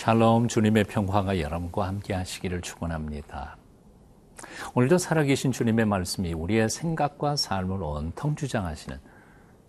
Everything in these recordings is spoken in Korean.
샬롬, 주님의 평화가 여러분과 함께 하시기를 축원합니다. 오늘도 살아계신 주님의 말씀이 우리의 생각과 삶을 온통 주장하시는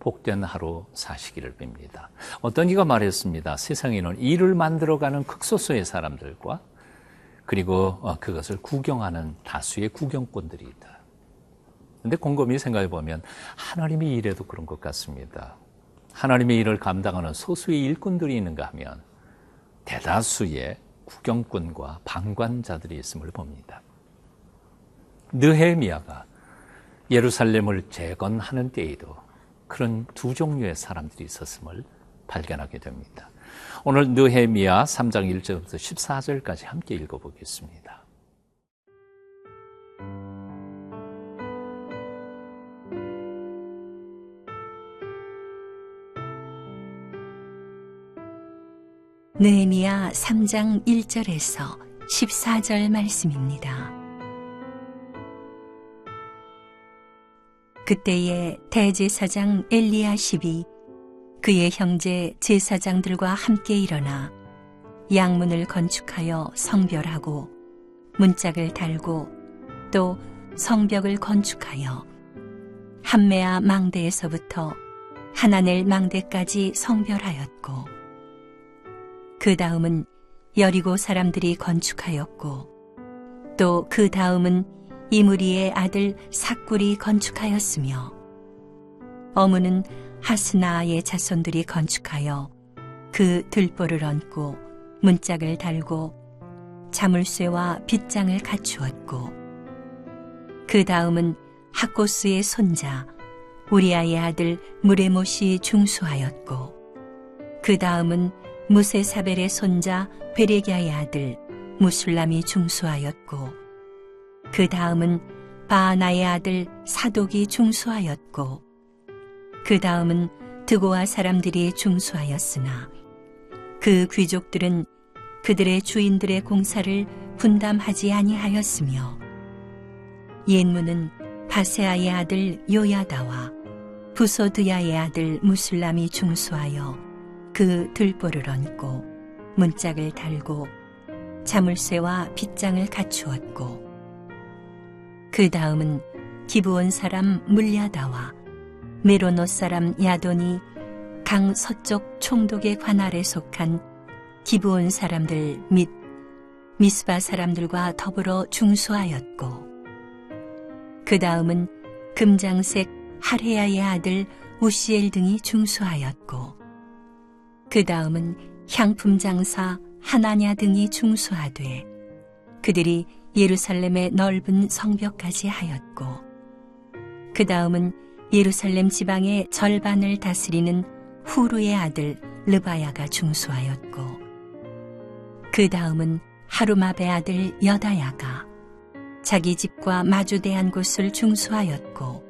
복된 하루 사시기를 빕니다. 어떤 이가 말했습니다. 세상에는 일을 만들어가는 극소수의 사람들과 그리고 그것을 구경하는 다수의 구경꾼들이 있다. 그런데 곰곰이 생각해 보면 하나님의 일에도 그런 것 같습니다. 하나님의 일을 감당하는 소수의 일꾼들이 있는가 하면 대다수의 구경꾼과 방관자들이 있음을 봅니다. 느헤미야가 예루살렘을 재건하는 때에도 그런 두 종류의 사람들이 있었음을 발견하게 됩니다. 오늘 느헤미야 3장 1절부터 14절까지 함께 읽어보겠습니다. 느헤미야 3장 1절에서 14절 말씀입니다. 그때에 대제사장 엘리야십이 그의 형제 제사장들과 함께 일어나 양문을 건축하여 성별하고 문짝을 달고 또 성벽을 건축하여 함메아 망대에서부터 하나넬 망대까지 성별하였고 그 다음은 여리고 사람들이 건축하였고 또 그 다음은 이므리의 아들 삭굴이 건축하였으며 어무는 하스나의 자손들이 건축하여 그 들보를 얹고 문짝을 달고 자물쇠와 빗장을 갖추었고 그 다음은 학고스의 손자 우리아의 아들 무레못이 중수하였고 그 다음은 무세사벨의 손자 베레기야의 아들 무술람이 중수하였고 그 다음은 바하나의 아들 사독이 중수하였고 그 다음은 드고아 사람들이 중수하였으나 그 귀족들은 그들의 주인들의 공사를 분담하지 아니하였으며 옛문은 바세아의 아들 요야다와 부소드야의 아들 무술람이 중수하여 그 들보를 얹고 문짝을 달고 자물쇠와 빗장을 갖추었고 그 다음은 기브온 사람 물야다와 메로노 사람 야돈이 강 서쪽 총독의 관할에 속한 기브온 사람들 및 미스바 사람들과 더불어 중수하였고 그 다음은 금장색 하레야의 아들 우시엘 등이 중수하였고 그 다음은 향품 장사 하나냐 등이 중수하되 그들이 예루살렘의 넓은 성벽까지 하였고 그 다음은 예루살렘 지방의 절반을 다스리는 후루의 아들 르바야가 중수하였고 그 다음은 하루마베 아들 여다야가 자기 집과 마주대한 곳을 중수하였고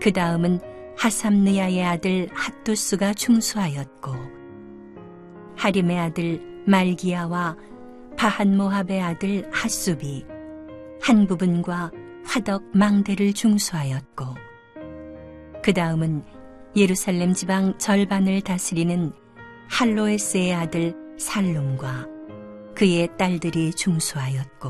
그 다음은 하삼느야의 아들 핫두스가 중수하였고 하림의 아들 말기야와 바한모압의 아들 핫수비 한 부분과 화덕 망대를 중수하였고 그 다음은 예루살렘 지방 절반을 다스리는 할로에스의 아들 살룸과 그의 딸들이 중수하였고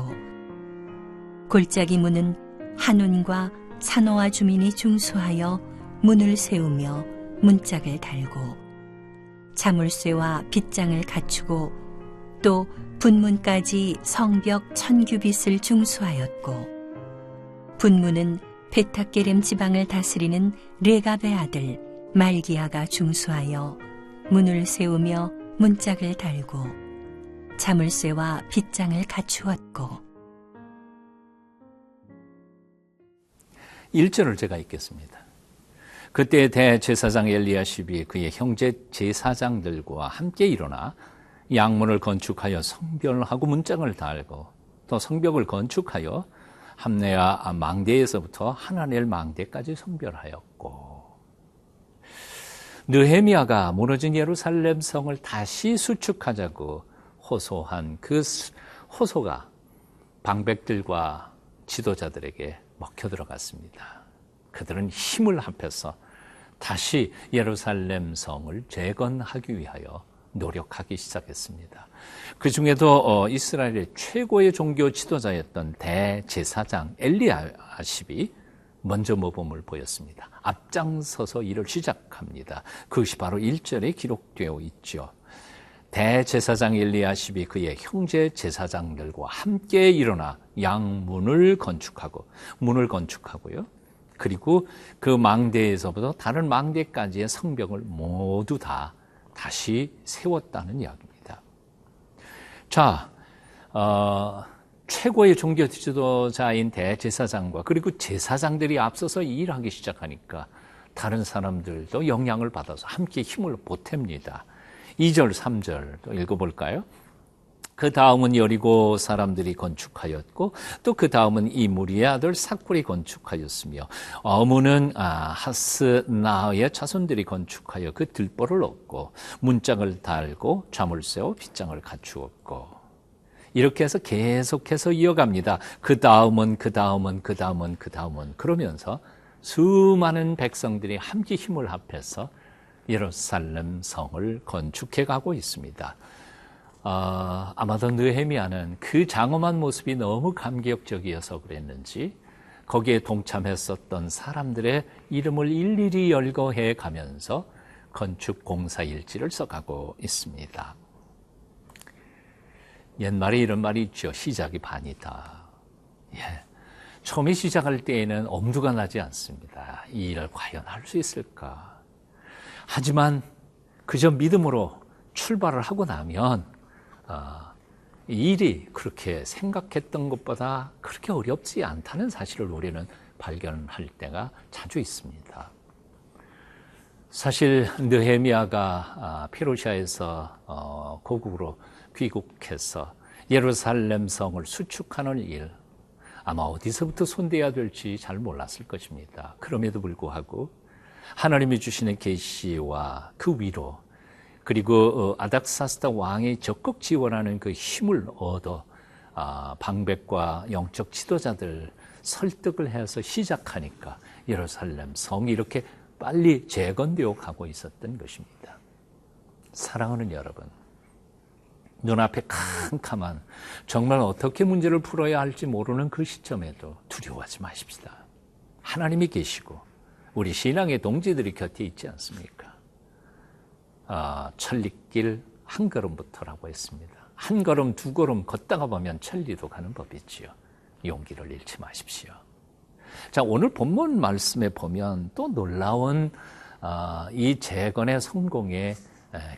골짜기 문은 한운과 사노아 주민이 중수하여 문을 세우며 문짝을 달고 자물쇠와 빗장을 갖추고 또 분문까지 성벽 1000규빗을 중수하였고 분문은 베타게렘 지방을 다스리는 레갑의 아들 말기야가 중수하여 문을 세우며 문짝을 달고 자물쇠와 빗장을 갖추었고 1절을 제가 읽겠습니다. 그때 대제사장 엘리야십이 그의 형제 제사장들과 함께 일어나 양문을 건축하여 성별하고 문짝을 달고 또 성벽을 건축하여 함네아 망대에서부터 하나넬 망대까지 성별하였고 느헤미야가 무너진 예루살렘 성을 다시 수축하자고 호소한 그 호소가 방백들과 지도자들에게 먹혀 들어갔습니다. 그들은 힘을 합해서 다시 예루살렘 성을 재건하기 위하여 노력하기 시작했습니다. 그 중에도 이스라엘의 최고의 종교 지도자였던 대제사장 엘리야십이 먼저 모범을 보였습니다. 앞장서서 일을 시작합니다. 그것이 바로 1절에 기록되어 있죠. 대제사장 엘리야십이 그의 형제 제사장들과 함께 일어나 양문을 건축하고요. 그리고 그 망대에서부터 다른 망대까지의 성벽을 모두 다시 세웠다는 이야기입니다. 자, 최고의 종교 지도자인 대제사장과 그리고 제사장들이 앞서서 일하기 시작하니까 다른 사람들도 영향을 받아서 함께 힘을 보탭니다. 2절, 3절 또 읽어볼까요? 그 다음은 여리고 사람들이 건축하였고 또 그 다음은 이무리의 아들 삭굴이 건축하였으며 어무는 하스나의 자손들이 건축하여 그 들보를 얻고 문짝을 달고 잠을 세워 빗장을 갖추었고 이렇게 해서 계속해서 이어갑니다. 그 다음은 그러면서 수많은 백성들이 함께 힘을 합해서 예루살렘 성을 건축해 가고 있습니다. 아마도 느헤미야는 그 장엄한 모습이 너무 감격적이어서 그랬는지 거기에 동참했었던 사람들의 이름을 일일이 열거해 가면서 건축 공사 일지를 써가고 있습니다. 옛말에 이런 말이 있죠. 시작이 반이다. 처음에 시작할 때에는 엄두가 나지 않습니다. 이 일을 과연 할 수 있을까? 하지만 그저 믿음으로 출발을 하고 나면 이 일이 그렇게 생각했던 것보다 그렇게 어렵지 않다는 사실을 우리는 발견할 때가 자주 있습니다. 사실 느헤미야가 페르시아에서 고국으로 귀국해서 예루살렘 성을 수축하는 일, 아마 어디서부터 손대야 될지 잘 몰랐을 것입니다. 그럼에도 불구하고 하나님이 주시는 계시와 그 위로 그리고 아닥사스다 왕이 적극 지원하는 그 힘을 얻어 방백과 영적 지도자들 설득을 해서 시작하니까 예루살렘 성이 이렇게 빨리 재건되어 가고 있었던 것입니다. 사랑하는 여러분, 눈앞에 캄캄한 정말 어떻게 문제를 풀어야 할지 모르는 그 시점에도 두려워하지 마십시다. 하나님이 계시고 우리 신앙의 동지들이 곁에 있지 않습니까? 천리길 한 걸음부터라고 했습니다. 한 걸음, 두 걸음 걷다가 보면 천리도 가는 법이지요. 용기를 잃지 마십시오. 자, 오늘 본문 말씀에 보면 또 놀라운 이 재건의 성공의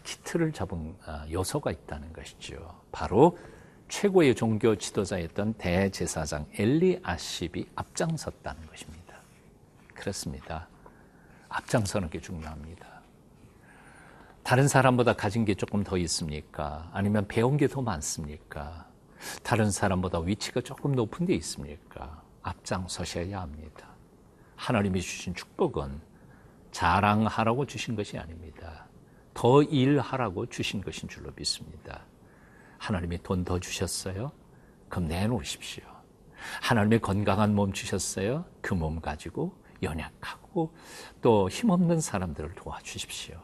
기틀을 잡은 요소가 있다는 것이죠. 바로 최고의 종교 지도자였던 대제사장 엘리야십이 앞장섰다는 것입니다. 그렇습니다. 앞장서는 게 중요합니다. 다른 사람보다 가진 게 조금 더 있습니까? 아니면 배운 게 더 많습니까? 다른 사람보다 위치가 조금 높은 데 있습니까? 앞장서셔야 합니다. 하나님이 주신 축복은 자랑하라고 주신 것이 아닙니다. 더 일하라고 주신 것인 줄로 믿습니다. 하나님이 돈 더 주셨어요? 그럼 내놓으십시오. 하나님의 건강한 몸 주셨어요? 그 몸 가지고 연약하고 또 힘없는 사람들을 도와주십시오.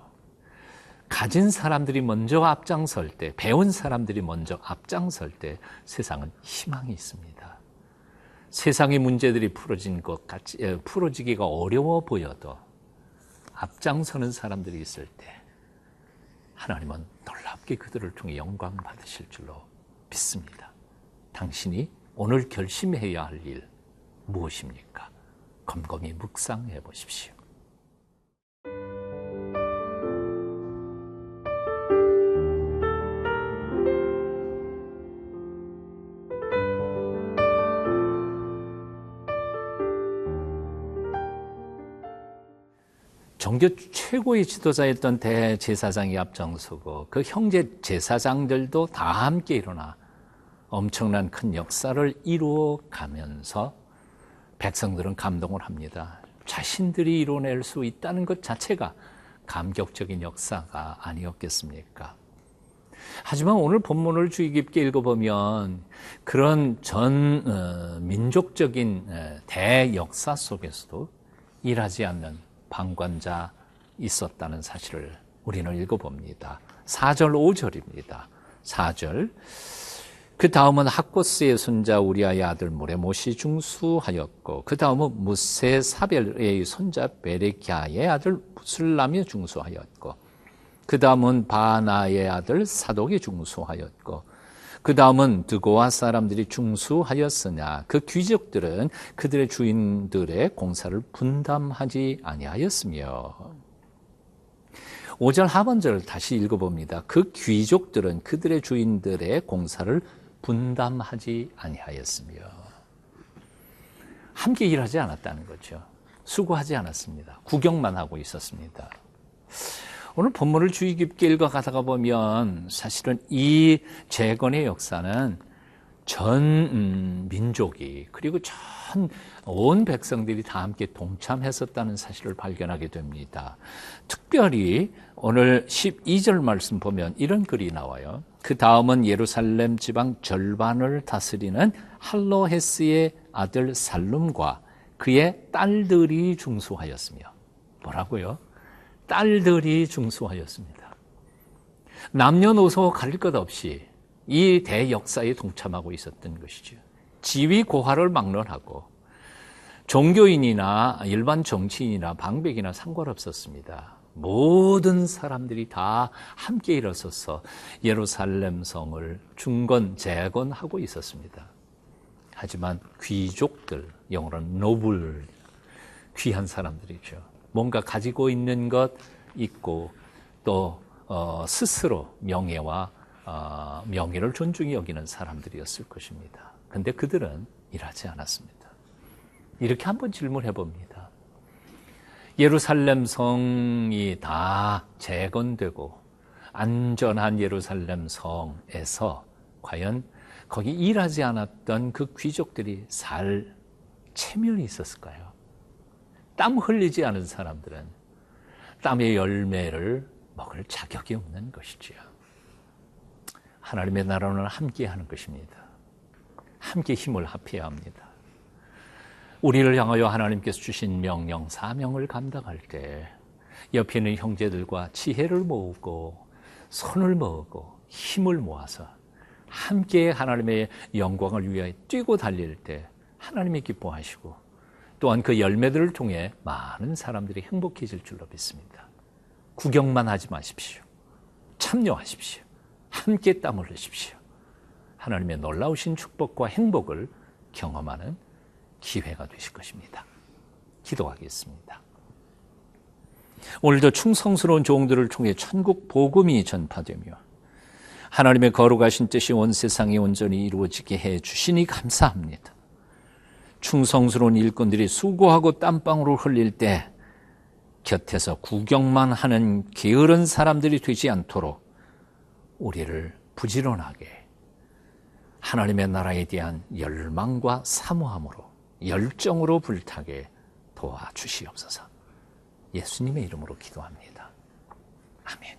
가진 사람들이 먼저 앞장설 때, 배운 사람들이 먼저 앞장설 때 세상은 희망이 있습니다. 세상의 문제들이 풀어지기가 어려워 보여도 앞장서는 사람들이 있을 때 하나님은 놀랍게 그들을 통해 영광 받으실 줄로 믿습니다. 당신이 오늘 결심해야 할 일 무엇입니까? 곰곰이 묵상해 보십시오. 종교 최고의 지도자였던 대제사장이 앞장서고 그 형제 제사장들도 다 함께 일어나 엄청난 큰 역사를 이루어 가면서 백성들은 감동을 합니다. 자신들이 이뤄낼 수 있다는 것 자체가 감격적인 역사가 아니었겠습니까? 하지만 오늘 본문을 주의 깊게 읽어보면 그런 전 민족적인 대역사 속에서도 일하지 않는 방관자 있었다는 사실을 우리는 읽어봅니다. 4절, 5절입니다. 4절. 그 다음은 학고스의 손자 우리아의 아들 모레못이 중수하였고 그 다음은 무세사벨의 손자 베레키아의 아들 무술람이 중수하였고 그 다음은 바나의 아들 사독이 중수하였고 그 다음은 드고아 사람들이 중수하였으나 그 귀족들은 그들의 주인들의 공사를 분담하지 아니하였으며 5절 하반절을 다시 읽어봅니다. 그 귀족들은 그들의 주인들의 공사를 분담하지 아니하였으며 함께 일하지 않았다는 거죠. 수고하지 않았습니다. 구경만 하고 있었습니다. 오늘 본문을 주의 깊게 읽어가다가 보면 사실은 이 재건의 역사는 전 민족이 그리고 전 온 백성들이 다 함께 동참했었다는 사실을 발견하게 됩니다. 특별히 오늘 12절 말씀 보면 이런 글이 나와요. 그 다음은 예루살렘 지방 절반을 다스리는 할로헤스의 아들 살룸과 그의 딸들이 중수하였으며 뭐라고요? 딸들이 중수하였습니다. 남녀노소 가릴 것 없이 이 대역사에 동참하고 있었던 것이죠. 지위 고하를 막론하고 종교인이나 일반 정치인이나 방백이나 상관없었습니다. 모든 사람들이 다 함께 일어서서 예루살렘 성을 중건, 재건하고 있었습니다. 하지만 귀족들, 영어로는 노블, 귀한 사람들이죠. 뭔가 가지고 있는 것 있고 또 스스로 명예와 명예를 존중히 여기는 사람들이었을 것입니다. 그런데 그들은 일하지 않았습니다. 이렇게 한번 질문해 봅니다. 예루살렘 성이 다 재건되고 안전한 예루살렘 성에서 과연 거기 일하지 않았던 그 귀족들이 살 체면이 있었을까요? 땀 흘리지 않은 사람들은 땀의 열매를 먹을 자격이 없는 것이지요. 하나님의 나라는 함께 하는 것입니다. 함께 힘을 합해야 합니다. 우리를 향하여 하나님께서 주신 명령, 사명을 감당할 때 옆에 있는 형제들과 지혜를 모으고 손을 모으고 힘을 모아서 함께 하나님의 영광을 위하여 뛰고 달릴 때 하나님이 기뻐하시고 또한 그 열매들을 통해 많은 사람들이 행복해질 줄로 믿습니다. 구경만 하지 마십시오. 참여하십시오. 함께 땀 흘리십시오. 하나님의 놀라우신 축복과 행복을 경험하는 기회가 되실 것입니다. 기도하겠습니다. 오늘도 충성스러운 종들을 통해 천국 복음이 전파되며 하나님의 거룩하신 뜻이 온 세상에 온전히 이루어지게 해 주시니 감사합니다. 충성스러운 일꾼들이 수고하고 땀방울을 흘릴 때 곁에서 구경만 하는 게으른 사람들이 되지 않도록 우리를 부지런하게 하나님의 나라에 대한 열망과 사모함으로 열정으로 불타게 도와주시옵소서. 예수님의 이름으로 기도합니다. 아멘.